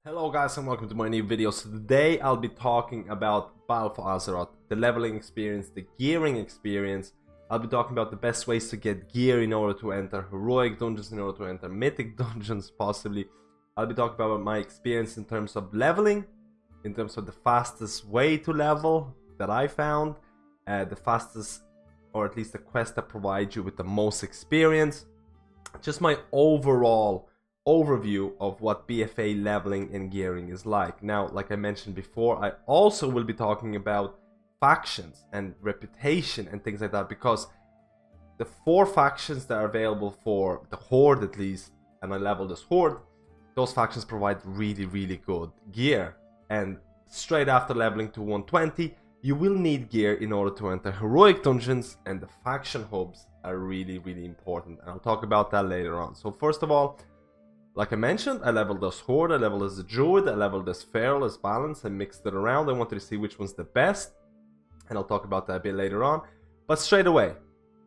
Hello guys and welcome to my new video. So today I'll be talking about BfA Azeroth, the leveling experience, the gearing experience. I'll be talking about the best ways to get gear in order to enter heroic dungeons, in order to enter mythic dungeons possibly. I'll be talking about my experience in terms of leveling, in terms of the fastest way to level that I found, the fastest, or at least the quest that provides you with the most experience. Just my overall overview of what BfA leveling and gearing is like. Now, like I mentioned before, I also will be talking about factions and reputation and things like that, because the 4 factions that are available for the horde, at least, and I leveled this horde, those factions provide really good gear. And straight after leveling to 120, you will need gear in order to enter heroic dungeons, and the faction hubs are really important, and I'll talk about that later on. So first of all, like I mentioned, I leveled as horde, I leveled as a druid, I leveled as feral, as balance, I mixed it around. I wanted to see which one's the best, and I'll talk about that a bit later on. But straight away,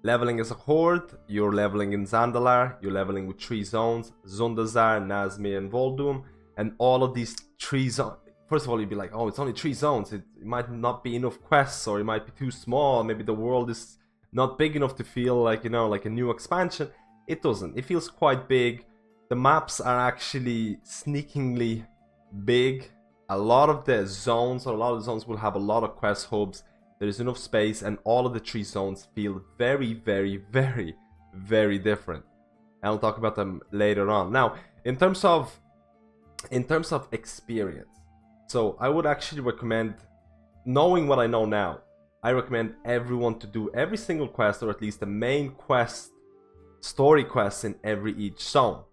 leveling as a horde, you're leveling in Zandalar, you're leveling with 3 zones, Zundazar, Nazmir, and Voldoom, and all of these 3 zones. First of all, you'd be like, oh, it's only 3 zones, it might not be enough quests, or it might be too small, maybe the world is not big enough to feel like, you know, like a new expansion. It doesn't, it feels quite big. The maps are actually sneakingly big. A lot of the zones will have a lot of quest hubs. There is enough space, and all of the 3 zones feel very different. And I'll talk about them later on. Now, in terms of experience, so I would actually recommend, knowing what I know now, I recommend everyone to do every single quest, or at least the main quest, story quests in each zone,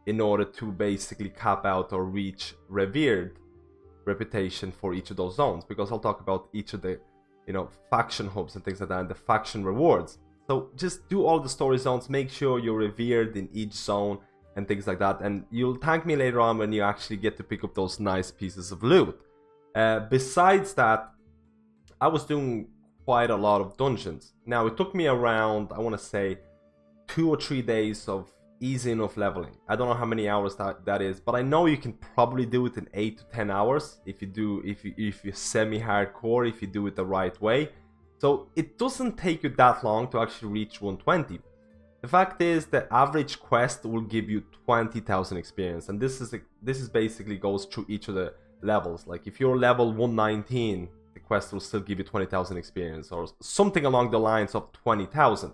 in order to basically cap out or reach revered reputation for each of those zones, because I'll talk about each of the, you know, faction hubs and things like that, and the faction rewards. So just do all the story zones, make sure you're revered in each zone and things like that, and you'll thank me later on when you actually get to pick up those nice pieces of loot. Besides that, I was doing quite a lot of dungeons. Now, it took me around, I want to say, 2 or 3 days of easy enough leveling. I don't know how many hours that is, but I know you can probably do it in 8 to 10 hours if you're semi-hardcore, if you do it the right way. So it doesn't take you that long to actually reach 120. The fact is, the average quest will give you 20,000 experience, and this is basically goes through each of the levels. Like if you're level 119, the quest will still give you 20,000 experience, or something along the lines of 20,000.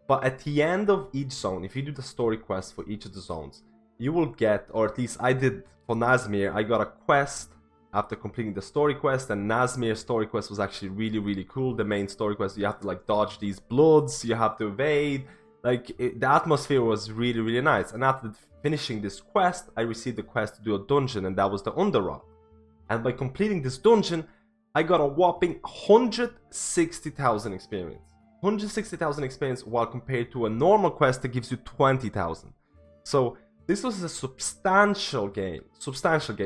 But at the end of each zone, if you do the story quest for each of the zones, you will get, or at least I did for Nazmir, I got a quest after completing the story quest, and Nazmir's story quest was actually really cool. The main story quest, you have to like dodge these bloods, you have to evade, like the atmosphere was really nice. And after finishing this quest, I received the quest to do a dungeon, and that was the Underrock. And by completing this dungeon, I got a whopping 160,000 experience. 160,000 experience, while compared to a normal quest that gives you 20,000. So this was a substantial gain.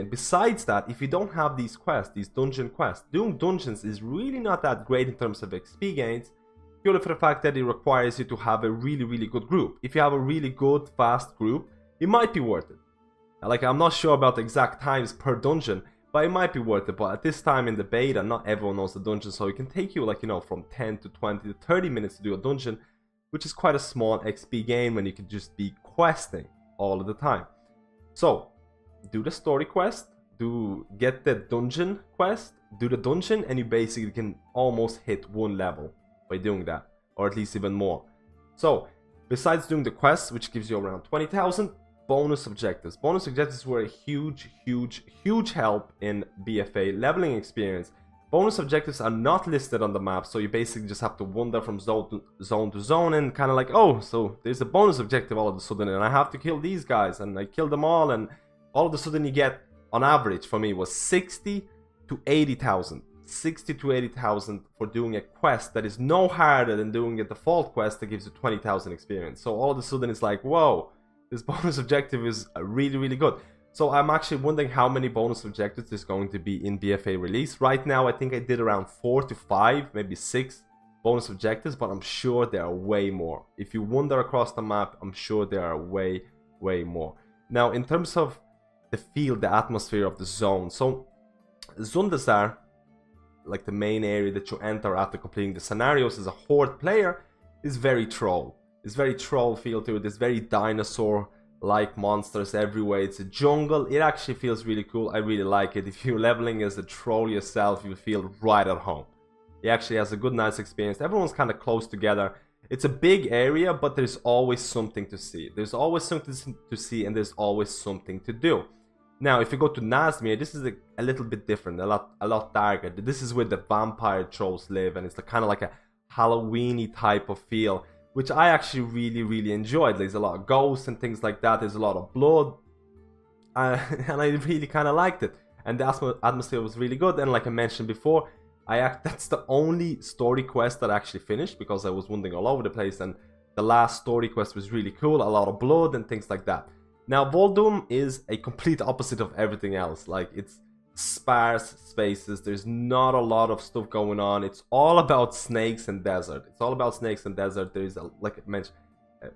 Besides that, if you don't have these quests, these dungeon quests, doing dungeons is really not that great in terms of XP gains, purely for the fact that it requires you to have a really good group. If you have a really good, fast group, it might be worth it. Like, I'm not sure about the exact times per dungeon, but it might be worth it. But at this time in the beta, not everyone knows the dungeon, so it can take you, like, you know, from 10 to 20 to 30 minutes to do a dungeon, which is quite a small XP gain when you can just be questing all of the time. So do the story quest, get the dungeon quest, do the dungeon, and you basically can almost hit 1 level by doing that, or at least even more. So besides doing the quests, which gives you around 20,000, bonus objectives. Bonus objectives were a huge help in BfA leveling experience. Bonus objectives are not listed on the map, so you basically just have to wander from zone to zone and kind of like, oh, so there's a bonus objective all of a sudden, and I have to kill these guys, and I kill them all, and all of a sudden you get, on average for me, was 60 to 80,000. 60 to 80,000 for doing a quest that is no harder than doing a default quest that gives you 20,000 experience. So all of a sudden it's like, whoa, this bonus objective is really good. So I'm actually wondering how many bonus objectives there's going to be in BfA release. Right now, I think I did around 4 to 5, maybe 6 bonus objectives, but I'm sure there are way more. If you wander across the map, I'm sure there are way more. Now, in terms of the feel, the atmosphere of the zone. So Zundazar, like the main area that you enter after completing the scenarios as a horde player, is very troll. It's very troll feel to it. There's very dinosaur like monsters everywhere. It's a jungle. It actually feels really cool. I really like it. If you're leveling as a troll yourself, you feel right at home. It actually has a good, nice experience. Everyone's kind of close together. It's a big area, but there's always something to see. There's always something to see, and there's always something to do. Now, if you go to Nazmir, this is a little bit different, a lot darker. This is where the vampire trolls live, and it's kind of like a Halloween-y type of feel, which I actually really enjoyed. There's a lot of ghosts and things like that. There's a lot of blood, and I really kind of liked it. And the atmosphere was really good. And like I mentioned before, that's the only story quest that I actually finished, because I was wandering all over the place. And the last story quest was really cool. A lot of blood and things like that. Now, Vol'dum is a complete opposite of everything else. Like, it's sparse spaces. There's not a lot of stuff going on. It's all about snakes and desert. It's all about snakes and desert. There's, like I mentioned,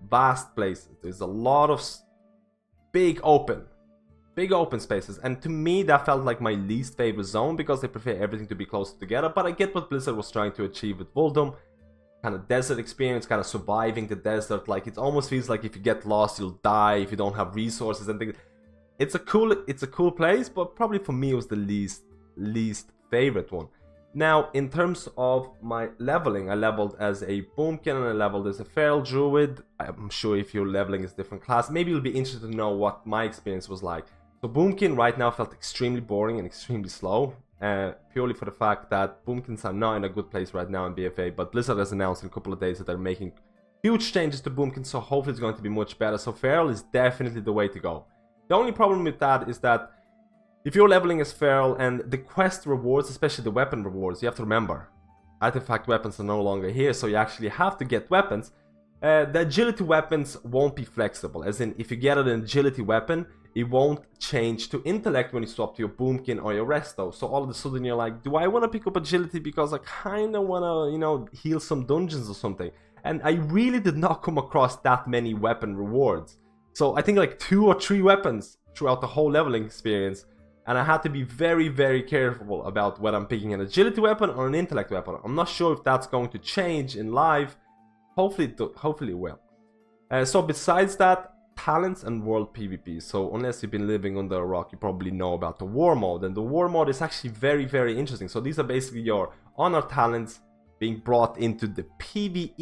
vast places. There's a lot of big open spaces. And to me, that felt like my least favorite zone, because I prefer everything to be close together. But I get what Blizzard was trying to achieve with Vol'dum. Kind of desert experience, kind of surviving the desert. Like, it almost feels like if you get lost, you'll die if you don't have resources and things. It's a cool place, but probably for me it was the least favorite one. Now, in terms of my leveling, I leveled as a Boomkin and I leveled as a Feral Druid. I'm sure if you're leveling as a different class, maybe you'll be interested to know what my experience was like. So Boomkin right now felt extremely boring and extremely slow. Purely for the fact that Boomkins are not in a good place right now in BfA, but Blizzard has announced in a couple of days that they're making huge changes to Boomkins, so hopefully it's going to be much better. So Feral is definitely the way to go. The only problem with that is that if you're leveling as Feral and the quest rewards, especially the weapon rewards, you have to remember, artifact weapons are no longer here, so you actually have to get weapons. The agility weapons won't be flexible, as in if you get an agility weapon, it won't change to intellect when you swap to your Boomkin or your Resto. So all of a sudden you're like, do I want to pick up agility because I kind of want to, you know, heal some dungeons or something? And I really did not come across that many weapon rewards. So I think like 2 or 3 weapons throughout the whole leveling experience. And I had to be very careful about whether I'm picking an agility weapon or an intellect weapon. I'm not sure if that's going to change in live. Hopefully it will. So besides that, talents and world PvP. So unless you've been living under a rock, you probably know about the war mode, and the war mode is actually very interesting. So these are basically your honor talents being brought into the PvE/PvP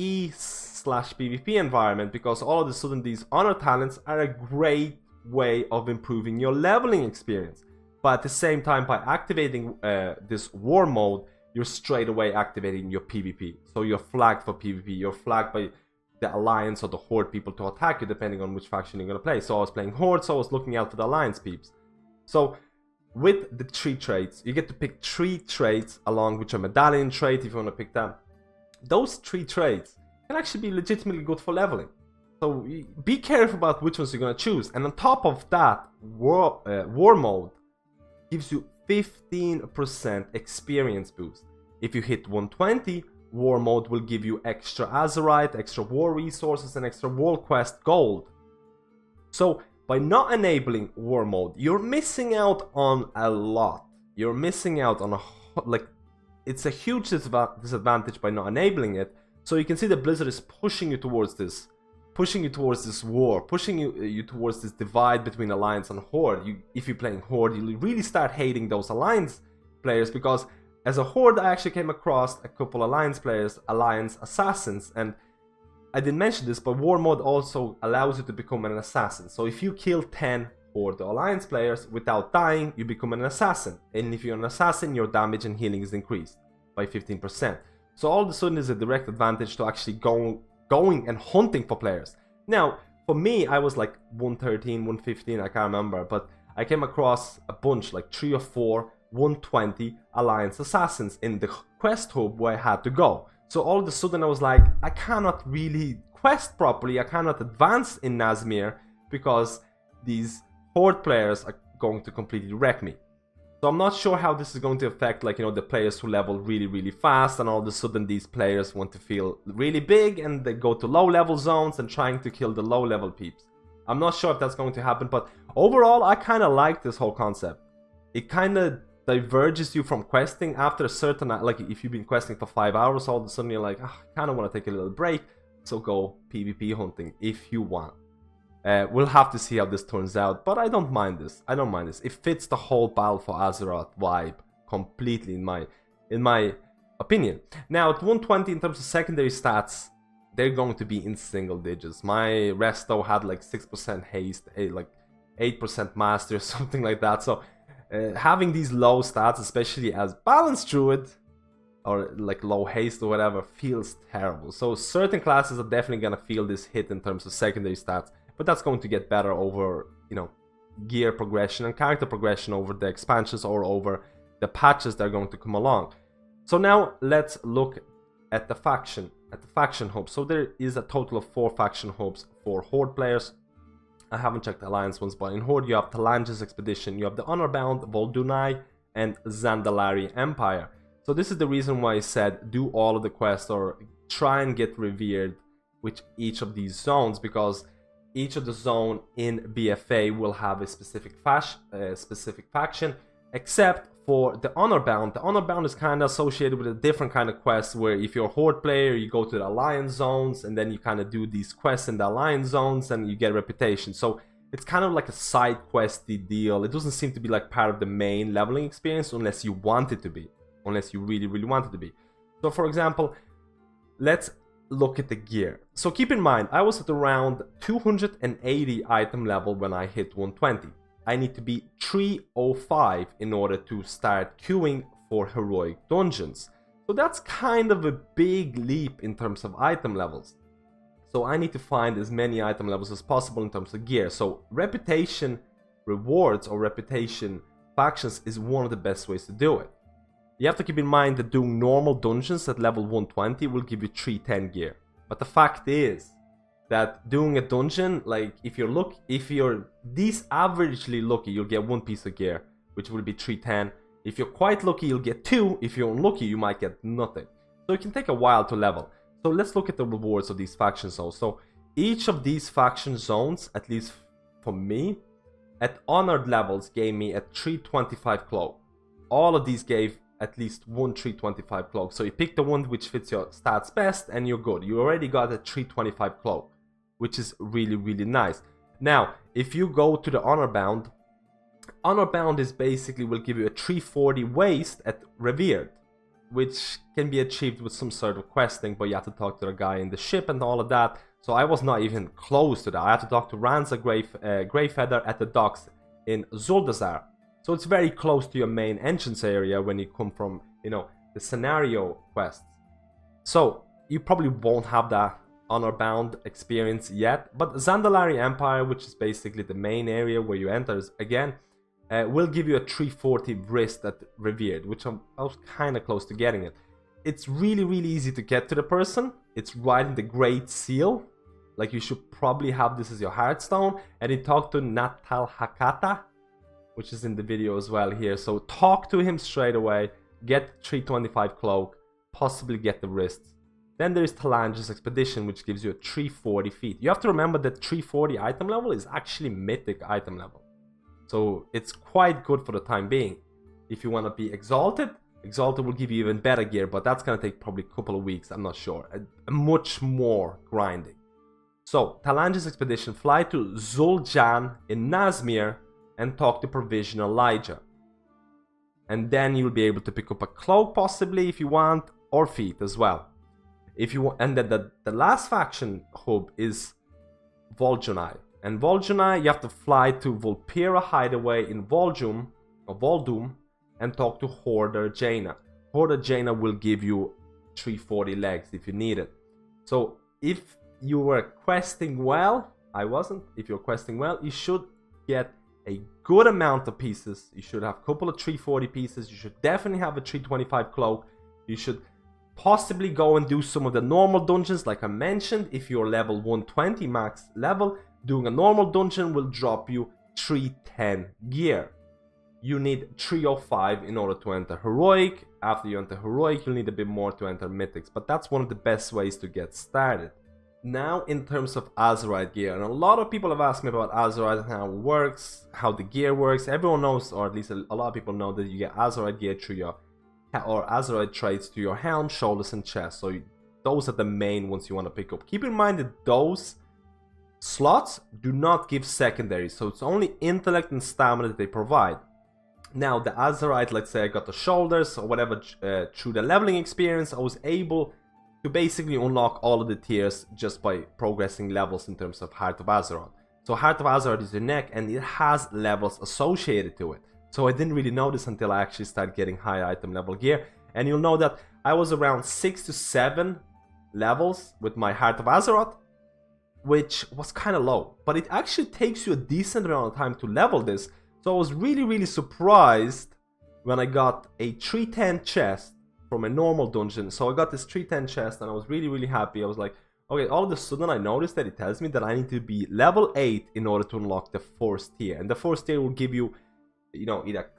environment, because all of a sudden these honor talents are a great way of improving your leveling experience. But at the same time, by activating this war mode, you're straight away activating your PvP. So you're flagged for PvP, you're flagged by the alliance or the horde people to attack you, depending on which faction you're going to play. So I was playing horde, so I was looking out for the alliance peeps. So with the 3 traits, you get to pick 3 traits along with your medallion trait if you want to pick them. Those 3 traits can actually be legitimately good for leveling. So be careful about which ones you're going to choose. And on top of that, war mode gives you 15% experience boost. If you hit 120, war mode will give you extra Azerite, extra war resources, and extra world quest gold. So by not enabling war mode, you're missing out on a lot. You're missing out on it's a huge disadvantage by not enabling it. So you can see that Blizzard is pushing you towards this war, pushing you towards this divide between Alliance and Horde. If you're playing Horde, you really start hating those Alliance players, because as a Horde, I actually came across a couple Alliance players, Alliance Assassins, and I didn't mention this, but War Mode also allows you to become an Assassin. So if you kill 10 Horde Alliance players without dying, you become an Assassin. And if you're an Assassin, your damage and healing is increased by 15%. So all of a sudden, there's a direct advantage to actually going and hunting for players. Now, for me, I was like 113, 115, I can't remember, but I came across a bunch, like 3 or 4 120 Alliance Assassins in the quest hub where I had to go. So all of a sudden I was like, I cannot really quest properly, I cannot advance in Nazmir because these Horde players are going to completely wreck me. So I'm not sure how this is going to affect, like, you know, the players who level really fast, and all of a sudden these players want to feel really big and they go to low level zones and trying to kill the low level peeps. I'm not sure if that's going to happen, but overall, I kind of like this whole concept. It kind of diverges you from questing after a certain, like if you've been questing for 5 hours, all of a sudden you're like, oh, I kind of want to take a little break, so go PvP hunting if you want. We'll have to see how this turns out, but I don't mind this. I don't mind this. It fits the whole Battle for Azeroth vibe completely in my opinion. Now at 120 in terms of secondary stats, they're going to be in single digits. My resto had like 6% haste, like 8% mastery or something like that. So having these low stats, especially as balanced druid or like low haste or whatever, feels terrible. So certain classes are definitely gonna feel this hit in terms of secondary stats, but that's going to get better over, you know, gear progression and character progression over the expansions or over the patches that are going to come along. So now let's look at the faction hubs. So there is a total of 4 faction hubs for Horde players. I haven't checked the Alliance ones, but in Horde you have Talange's Expedition, you have the Honorbound, Voldunai, and Zandalari Empire. So this is the reason why I said do all of the quests or try and get revered with each of these zones, because each of the zone in BfA will have a specific faction, except for the Honorbound. The Honorbound is kind of associated with a different kind of quest, where if you're a Horde player, you go to the Alliance zones, and then you kind of do these quests in the Alliance zones, and you get reputation. So it's kind of like a side questy deal. It doesn't seem to be like part of the main leveling experience unless you want it to be. Unless you really, really want it to be. So for example, let's look at the gear. So keep in mind, I was at around 280 item level when I hit 120. I need to be 305 in order to start queuing for heroic dungeons. So that's kind of a big leap in terms of item levels. So I need to find as many item levels as possible in terms of gear. So reputation rewards or reputation factions is one of the best ways to do it. You have to keep in mind that doing normal dungeons at level 120 will give you 310 gear. But the fact is that doing a dungeon, like if you're this averagely lucky, you'll get 1 piece of gear, which will be 310. If you're quite lucky, you'll get 2. If you're unlucky, you might get nothing. So it can take a while to level. So let's look at the rewards of these faction zones. So each of these faction zones, at least for me, at honored levels gave me a 325 cloak. All of these gave at least 1 325 cloak. So you pick the one which fits your stats best and you're good. You already got a 325 cloak, which is really, really nice. Now, if you go to the Honorbound, Honorbound is basically will give you a 340 waste at Revered, which can be achieved with some sort of questing, but you have to talk to the guy in the ship and all of that. So I was not even close to that. I had to talk to Ranza Greyfeather at the docks in Zuldazar. So it's very close to your main entrance area when you come from, you know, the scenario quests. So you probably won't have that Honorbound experience yet, but Zandalari Empire, which is basically the main area where you enter again, will give you a 340 wrist at Revered, which I was kind of close to getting it. It's really, really easy to get to the person. It's right in the Great Seal. Like, you should probably have this as your Hearthstone. And you talk to Natal Hakata, which is in the video as well here. So talk to him straight away, get 325 cloak, possibly get the wrists. Then there is Talange's Expedition, which gives you a 340 feet. You have to remember that 340 item level is actually mythic item level. So it's quite good for the time being. If you want to be Exalted, Exalted will give you even better gear, but that's going to take probably a couple of weeks, I'm not sure. Much more grinding. So, Talange's Expedition, fly to Zul'Jan in Nazmir and talk to Provision Elijah. And then you'll be able to pick up a cloak possibly if you want, or feet as well. If you want, and then the last faction hub is Voldunai. And Voldunai, you have to fly to Vulpera Hideaway in Voldum, and talk to Hoarder Jaina. Hoarder Jaina will give you 340 legs if you need it. So if you were questing well, I wasn't. If you're questing well, you should get a good amount of pieces. You should have a couple of 340 pieces. You should definitely have a 325 cloak. You should possibly go and do some of the normal dungeons like I mentioned. If you're level 120 max level, doing a normal dungeon will drop you 310 gear. You need 305 in order to enter Heroic. After you enter Heroic, you'll need a bit more to enter Mythics. But that's one of the best ways to get started. now in terms of Azerite gear, and a lot of people have asked me about Azerite and how it works, how the gear works. Everyone knows, or at least a lot of people know, that you get Azerite gear through your, or Azerite traits to your helm, shoulders and chest. So those are the main ones you want to pick up. Keep in mind that those slots do not give secondary, so it's only intellect and stamina that they provide. Now the Azerite, let's say I got the shoulders or whatever through the leveling experience, I was able to basically unlock all of the tiers just by progressing levels in terms of Heart of Azeroth. So Heart of Azeroth is your neck and it has levels associated to it. So I didn't really notice until I actually started getting high item level gear. And you'll know that I was around 6 to 7 levels with my Heart of Azeroth, which was kind of low. But it actually takes you a decent amount of time to level this. So I was really surprised when I got a 310 chest from a normal dungeon. So I got this 310 chest and I was really happy. I was like, okay, all of a sudden I noticed that it tells me that I need to be level 8 in order to unlock the 4th tier. And the 4th tier will give you, you know, either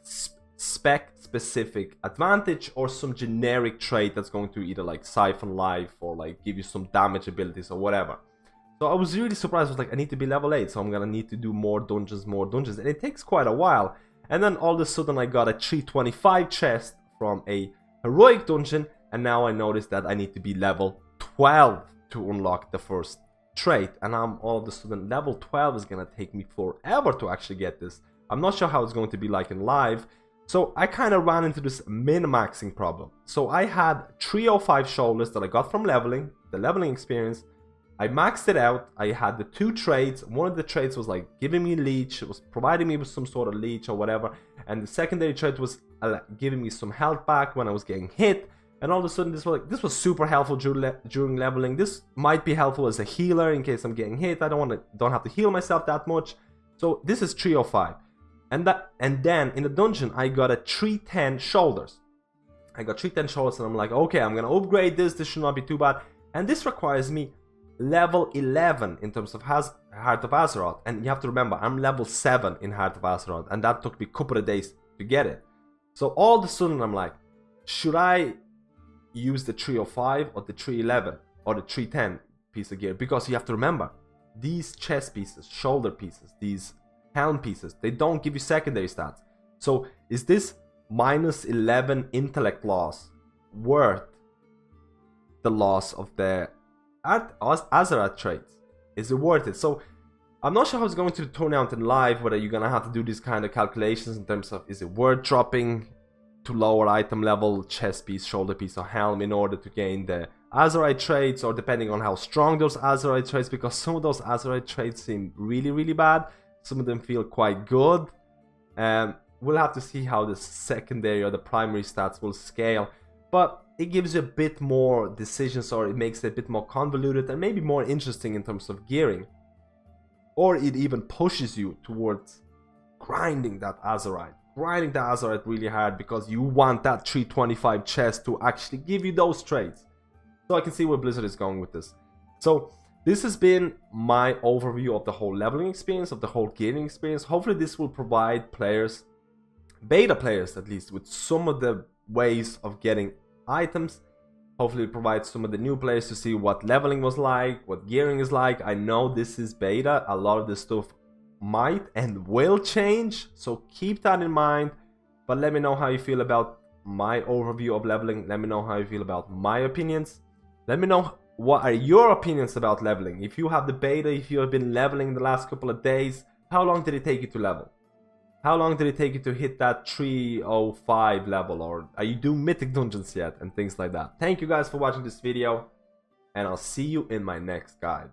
spec specific advantage or some generic trait that's going to either like siphon life or like give you some damage abilities or whatever. So I was really surprised. I was like, I need to be level 8, so I'm gonna need to do more dungeons, and it takes quite a while. And then all of a sudden I got a 325 chest from a heroic dungeon, and now I noticed that I need to be level 12 to unlock the first trait, and I'm all of a sudden level 12 is gonna take me forever to actually get this. I'm not sure how it's going to be like in live, so I kind of ran into this min-maxing problem. So I had 305 shoulders that I got from leveling, the leveling experience. I maxed it out. I had the 2 traits. One of the traits was like giving me leech, it was providing me with some sort of leech or whatever, and the secondary trait was giving me some health back when I was getting hit. And all of a sudden this was super helpful during leveling. This might be helpful as a healer in case I'm getting hit. I don't have to heal myself that much. So this is 305. And then in the dungeon I got a 310 shoulders. I got 310 shoulders and I'm like, okay, I'm gonna upgrade this. This should not be too bad. And this requires me level 11 in terms of Heart of Azeroth, and you have to remember I'm level 7 in Heart of Azeroth, and that took me a couple of days to get it. So all of a sudden I'm like, should I use the 305 or the 311 or the 310 piece of gear? Because you have to remember, these chest pieces, shoulder pieces, these helm pieces, they don't give you secondary stats. So is this minus 11 intellect loss worth the loss of the Azerite traits? Is it worth it? So I'm not sure how it's going to turn out in live, whether you're gonna have to do these kind of calculations in terms of is it worth dropping to lower item level chest piece, shoulder piece or helm in order to gain the Azerite traits, or depending on how strong those Azerite traits, because some of those Azerite traits seem really bad, some of them feel quite good. We'll have to see how the secondary or the primary stats will scale, but it gives you a bit more decisions, or it makes it a bit more convoluted and maybe more interesting in terms of gearing. Or it even pushes you towards grinding that Azerite really hard, because you want that 325 chest to actually give you those traits. So I can see where Blizzard is going with this. So this has been my overview of the whole leveling experience, of the whole gearing experience. Hopefully this will provide players, beta players at least, with some of the ways of getting items. Hopefully it provides some of the new players to see what leveling was like, what gearing is like. I know this is beta, a lot of this stuff might and will change, so keep that in mind. But let me know how you feel about my overview of leveling. Let me know how you feel about my opinions. Let me know what are your opinions about leveling. If you have the beta, if you have been leveling the last couple of days, how long did it take you to level? How long did it take you to hit that 305 level? Or are you doing mythic dungeons yet? And things like that. Thank you guys for watching this video, and I'll see you in my next guide.